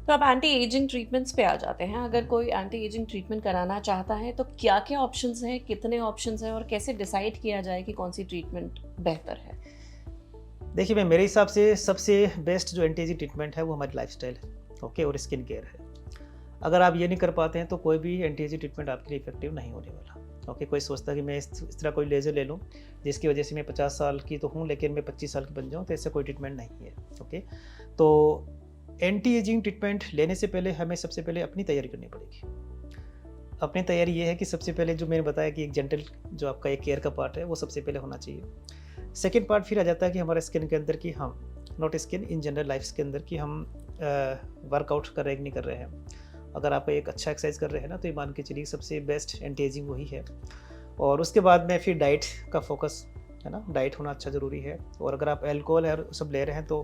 तो अब anti ageing treatments पे आ जाते हैं। अगर कोई एंटी एजिंग ट्रीटमेंट कराना चाहता है तो क्या-क्या ऑप्शंस हैं, कितने ऑप्शंस हैं और कैसे डिसाइड किया जाए कि कौन-सी ट्रीटमेंट बेहतर है? देखिए, मैं मेरे हिसाब से सबसे बेस्ट जो एंटी एजिंग ट्रीटमेंट है वो हमारी लाइफ़स्टाइल है, ओके? और स्किन केयर है। अगर आप ये नहीं कर पाते हैं तो कोई भी एंटी एजिंग ट्रीटमेंट आपके लिए इफ़ेक्टिव नहीं होने वाला, ओके? कोई सोचता है कि मैं इस तरह कोई लेज़र ले लूँ, जिसकी वजह से मैं 50 साल की तो हूँ लेकिन मैं 25 साल की बन जाऊँ, तो ऐसा कोई ट्रीटमेंट नहीं है, ओके? तो एंटी एजिंग ट्रीटमेंट लेने से पहले हमें सबसे पहले अपनी तैयारी करनी पड़ेगी। अपनी तैयारी ये है कि सबसे पहले जो मैंने बताया कि एक जेंटल जो आपका एक केयर का पार्ट है, वो सबसे पहले होना चाहिए। सेकंड पार्ट फिर आ जाता है कि हमारे स्किन के अंदर कि हम not skin in general life के अंदर कि हम वर्कआउट कर रहे हैं कि नहीं कर रहे हैं। अगर आप एक अच्छा एक्सरसाइज कर रहे हैं ना, तो ये मान के चलिए सबसे बेस्ट एंटी एजिंग वही है। और उसके बाद में फिर डाइट का फोकस है ना, डाइट होना अच्छा ज़रूरी है। और अगर आप अल्कोहल और सब ले रहे हैं तो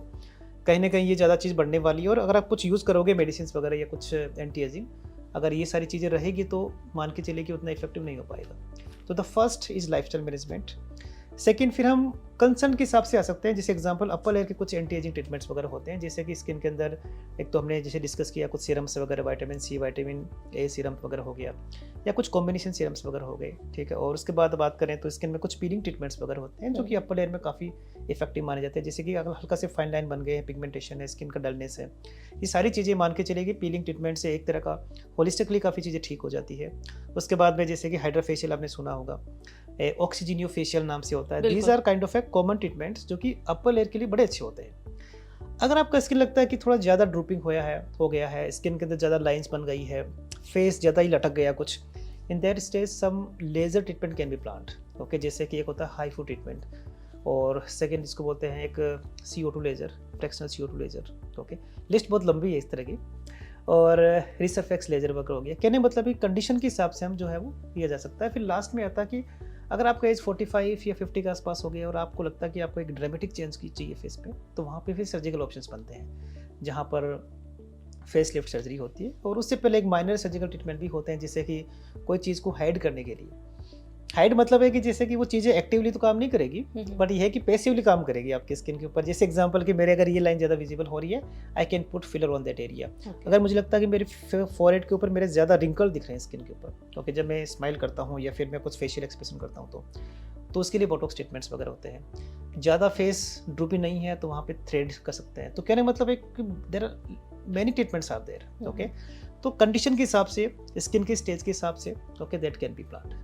कहीं न कहीं ये ज़्यादा चीज़ बढ़ने वाली है। और अगर आप कुछ यूज़ करोगे मेडिसिन्स वगैरह या कुछ एंटी एजिंग, अगर ये सारी चीज़ें रहेगी तो मान के चलिए कि उतना इफेक्टिव नहीं हो पाएगा। तो the first is lifestyle management. Second फिर हम कंसर्न के हिसाब से आ सकते हैं। जैसे एग्जांपल अपर लेयर के कुछ एंटी एजिंग ट्रीटमेंट्स वगैरह होते हैं, जैसे कि स्किन के अंदर एक तो हमने जैसे डिस्कस किया कुछ सीरम्स वगैरह, vitamin C, vitamin A serum वगैरह हो गया, या कुछ कॉम्बिनेशन सीरम्स वगैरह हो गए, ठीक है। और उसके बाद बात करें तो स्किन में कुछ पीलिंग ट्रीटमेंट्स वगैरह होते हैं जो कि अपर लेयर में काफ़ी इफेक्टिव माने जाते हैं। जैसे कि अगर हल्का से फाइन लाइन बन गए हैं, पिगमेंटेशन है, स्किन का डलनेस है, ये सारी चीज़ें मान के चलेगी पीलिंग ट्रीटमेंट से एक तरह का होलिस्टिकली काफ़ी चीज़ें ठीक हो जाती है। उसके बाद में जैसे कि हाइड्रा फेशियल आपने सुना होगा, ऑक्सीजनियो फेशियल नाम से होता है। दीज बिल्कुल। Are kind of a common treatments जो कि अपर लेयर के लिए बड़े अच्छे होते हैं। अगर आपका स्किन लगता है कि थोड़ा ज़्यादा ड्रूपिंग हो गया है, स्किन के अंदर ज़्यादा लाइंस बन गई है, फेस ज़्यादा ही लटक गया कुछ, in that stage some laser treatment can be planned, okay. जैसे कि एक होता है हाईफू ट्रीटमेंट, और सेकेंड जिसको बोलते हैं एक CO2 laser, fractional CO2 laser, okay. List बहुत लंबी है इस तरह की। और रिसरफेक्स लेजर वगैरह हो गया। कहने का मतलब कंडीशन के हिसाब से हम जो है वो किया जा सकता है। फिर लास्ट में आता है कि अगर आपका एज 45 या 50 के आसपास हो गया और आपको लगता है कि आपको एक ड्रामेटिक चेंज की चाहिए फेस पे, तो वहाँ पे फिर सर्जिकल ऑप्शंस बनते हैं, जहाँ पर फेस लिफ्ट सर्जरी होती है। और उससे पहले एक माइनर सर्जिकल ट्रीटमेंट भी होते हैं, जैसे कि कोई चीज़ को हाइड करने के लिए। हाइड मतलब है कि जैसे कि वो चीज़ें एक्टिवली तो काम नहीं करेगी, बट ये है कि पैसिवली काम करेगी आपकी स्किन के ऊपर। जैसे एग्जांपल कि मेरे अगर ये लाइन ज़्यादा विजिबल हो रही है, I can put filler on that area. अगर मुझे लगता है कि मेरे फोरहेड के ऊपर मेरे ज़्यादा रिंकल दिख रहे हैं स्किन के ऊपर, ओके, जब मैं स्माइल करता हूँ या फिर मैं कुछ फेशियल एक्सप्रेशन करता हूँ, तो उसके लिए बोटॉक्स ट्रीटमेंट्स वगैरह होते हैं। ज़्यादा फेस ड्रूपी नहीं है तो वहाँ पे थ्रेड कर सकते हैं। तो कहने का मतलब एक there are many treatments are there, okay. तो कंडीशन के हिसाब से, स्किन के स्टेज के हिसाब से, okay, that can be planned.